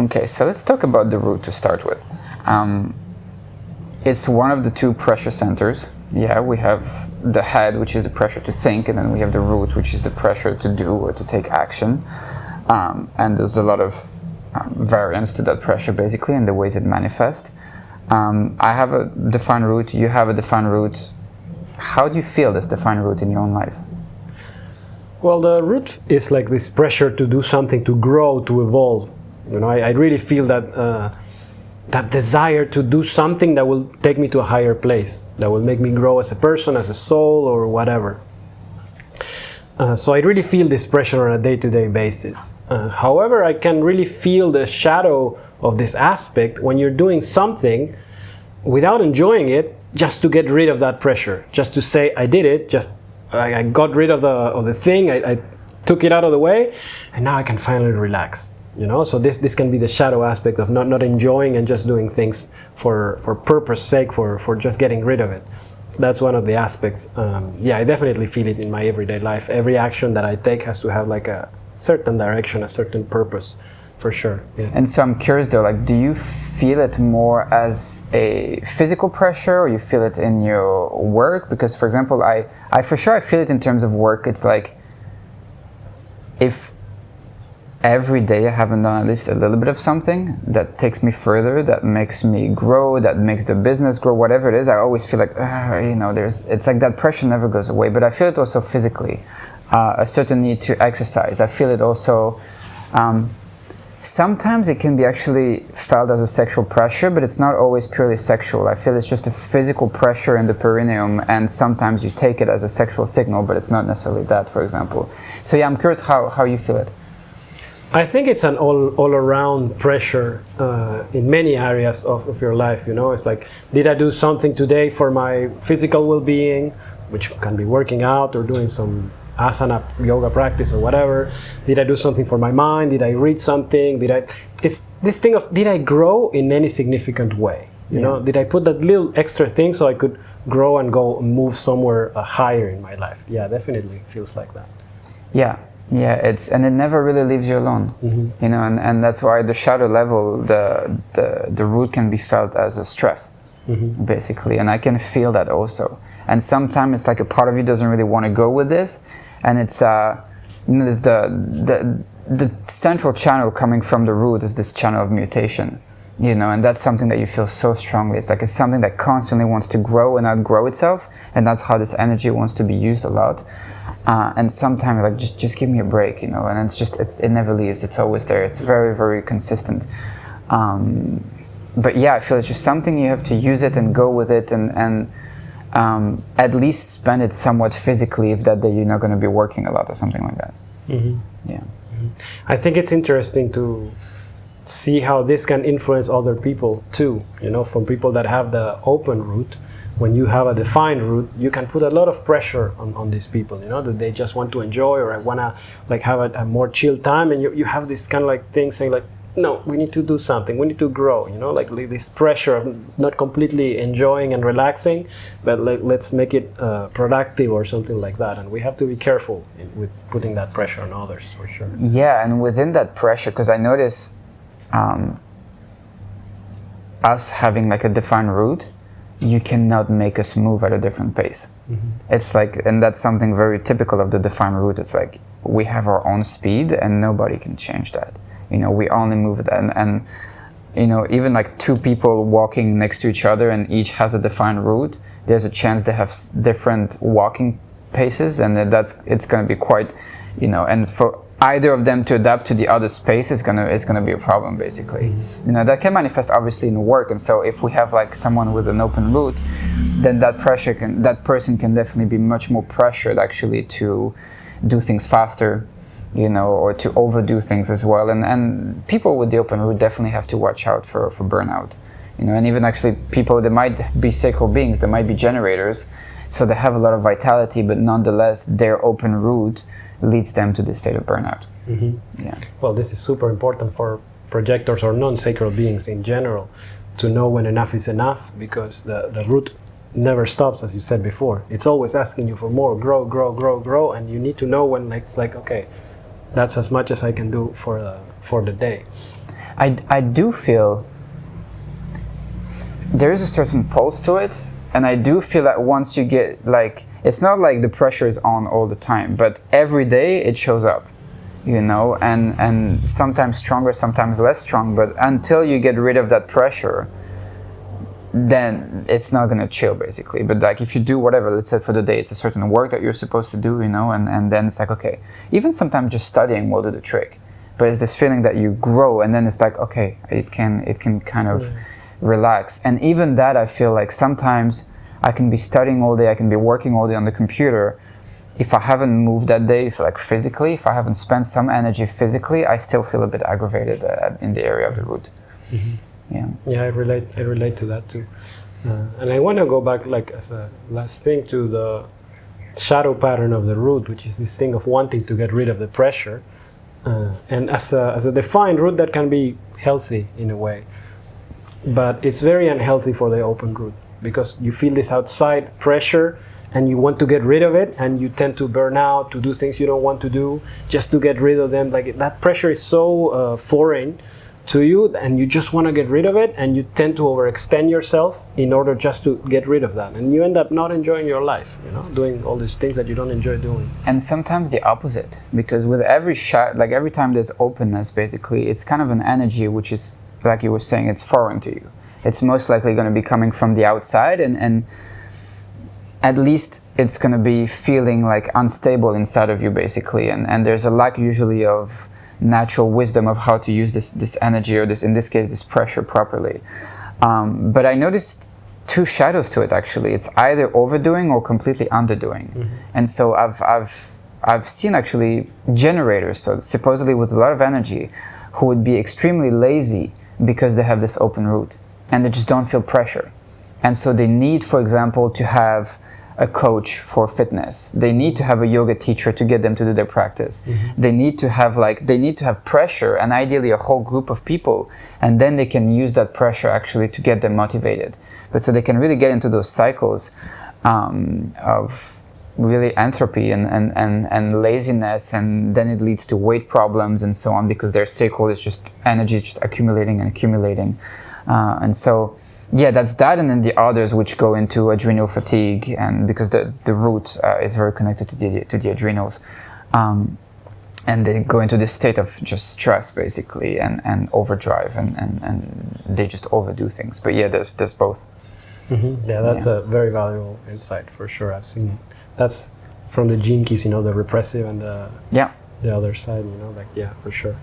Okay, so let's talk about the root to start with. It's one of the two pressure centers. Yeah, we have the head, which is the pressure to think, and then we have the root, which is the pressure to do or to take action. And there's a lot of variance to that pressure, basically, and the ways it manifests. I have a defined root, you have a defined root. How do you feel this defined root in your own life? Well, the root is like this pressure to do something, to grow, to evolve. You know, I really feel that that desire to do something that will take me to a higher place, that will make me grow as a person, as a soul, or whatever. So I really feel this pressure on a day-to-day basis. However, I can really feel the shadow of this aspect when you're doing something without enjoying it, just to get rid of that pressure, just to say I did it, just I got rid of the thing, I took it out of the way, and now I can finally relax. You know, so this can be the shadow aspect of not enjoying and just doing things for purpose sake, for just getting rid of it. That's one of the aspects. Yeah, I definitely feel it in my everyday life. Every action that I take has to have like a certain direction, a certain purpose, for sure. Yeah. And so I'm curious though, like, do you feel it more as a physical pressure, or you feel it in your work? Because, for example, I for sure I feel it in terms of work. It's like, if every day I haven't done at least a little bit of something that takes me further, that makes me grow, that makes the business grow, whatever it is, I always feel like, you know, it's like that pressure never goes away. But I feel it also physically, a certain need to exercise. I feel it also, sometimes it can be actually felt as a sexual pressure, but it's not always purely sexual. I feel it's just a physical pressure in the perineum, and sometimes you take it as a sexual signal, but it's not necessarily that, for example. So yeah, I'm curious how you feel it. I think it's an all-around pressure in many areas of your life. You know, it's like, did I do something today for my physical well-being, which can be working out or doing some asana yoga practice or whatever? Did I do something for my mind? Did I read something? It's this thing of, did I grow in any significant way? You know, did I put that little extra thing so I could grow and go and move somewhere higher in my life? Yeah, definitely feels like that. Yeah, and it never really leaves you alone. You know, and that's why the shadow level, the root can be felt as a stress, basically, and I can feel that also. And sometimes it's like a part of you doesn't really want to go with this, and it's you know, there's the central channel coming from the root is this channel of mutation, you know, and that's something that you feel so strongly. It's like it's something that constantly wants to grow and outgrow itself, and that's how this energy wants to be used a lot. And sometimes like just give me a break, you know, and it never leaves. It's always there. It's very, very consistent. But yeah, I feel it's just something you have to use it and go with it, and at least spend it somewhat physically if that day you're not going to be working a lot or something like that. Yeah. I think it's interesting to see how this can influence other people too. You know, from people that have the open root. When you have a defined root, you can put a lot of pressure on these people, you know, that they just want to enjoy, or I want to like have a more chill time, and you have this kind of like thing saying like, no, we need to do something, we need to grow, you know, like this pressure of not completely enjoying and relaxing, but like, let's make it productive or something like that. And we have to be careful with putting that pressure on others, for sure. Yeah, and within that pressure, because I notice us having like a defined root, you cannot make us move at a different pace. It's like, and that's something very typical of the defined root. It's like we have our own speed and nobody can change that. You know, we only move it, and you know, even like two people walking next to each other and each has a defined route, there's a chance they have different walking paces, and it's going to be quite, you know, and for either of them to adapt to the other space is gonna be a problem, basically. You know, that can manifest obviously in work, and so if we have like someone with an open route, then that person can definitely be much more pressured actually to do things faster, you know, or to overdo things as well. And people with the open route definitely have to watch out for burnout, you know, and even actually people that might be sacral beings, they might be generators, so they have a lot of vitality, but nonetheless their open route leads them to this state of burnout. Yeah. Well, this is super important for projectors or non-sacral beings in general, to know when enough is enough, because the root never stops, as you said before. It's always asking you for more, grow, and you need to know when it's like, okay, that's as much as I can do for the day. I do feel there is a certain pulse to it, and I do feel that once you get, like, it's not like the pressure is on all the time, but every day it shows up, you know, and sometimes stronger, sometimes less strong, but until you get rid of that pressure, then it's not gonna chill, basically. But like, if you do whatever, let's say for the day, it's a certain work that you're supposed to do, you know, and then it's like, okay, even sometimes just studying will do the trick. But it's this feeling that you grow, and then it's like, okay, it can kind of relax. And even that, I feel like sometimes I can be studying all day, I can be working all day on the computer. If I haven't moved that day, if like physically, if I haven't spent some energy physically, I still feel a bit aggravated in the area of the root. Yeah, I relate to that too. And I want to go back, like, as a last thing, to the shadow pattern of the root, which is this thing of wanting to get rid of the pressure. And as a defined root, that can be healthy in a way, but it's very unhealthy for the open root, because you feel this outside pressure and you want to get rid of it, and you tend to burn out, to do things you don't want to do just to get rid of them. Like, that pressure is so foreign to you, and you just want to get rid of it, and you tend to overextend yourself in order just to get rid of that, and you end up not enjoying your life, you know, doing all these things that you don't enjoy doing. And sometimes the opposite, because with every shot, like every time there's openness, basically, it's kind of an energy which is, like you were saying, it's foreign to you. It's most likely going to be coming from the outside, and at least it's going to be feeling like unstable inside of you, basically, and there's a lack usually of natural wisdom of how to use this energy, or this, in this case, this pressure properly. But I noticed two shadows to it, actually. It's either overdoing or completely underdoing. And so I've seen actually generators, so supposedly with a lot of energy, who would be extremely lazy because they have this open root and they just don't feel pressure. And so they need, for example, to have a coach for fitness. They need to have a yoga teacher to get them to do their practice. They need to have pressure, and ideally a whole group of people, and then they can use that pressure actually to get them motivated. But so they can really get into those cycles of really entropy and laziness, and then it leads to weight problems and so on, because their cycle is just energy is just accumulating and accumulating. And so yeah, that's that, and then the others which go into adrenal fatigue, and because the root is very connected to the adrenals, and they go into this state of just stress, basically, and overdrive, and they just overdo things. But yeah, there's both. Yeah, that's a very valuable insight for sure. I've seen that's from the gene keys, you know, the repressive and the other side, you know, like, yeah, for sure.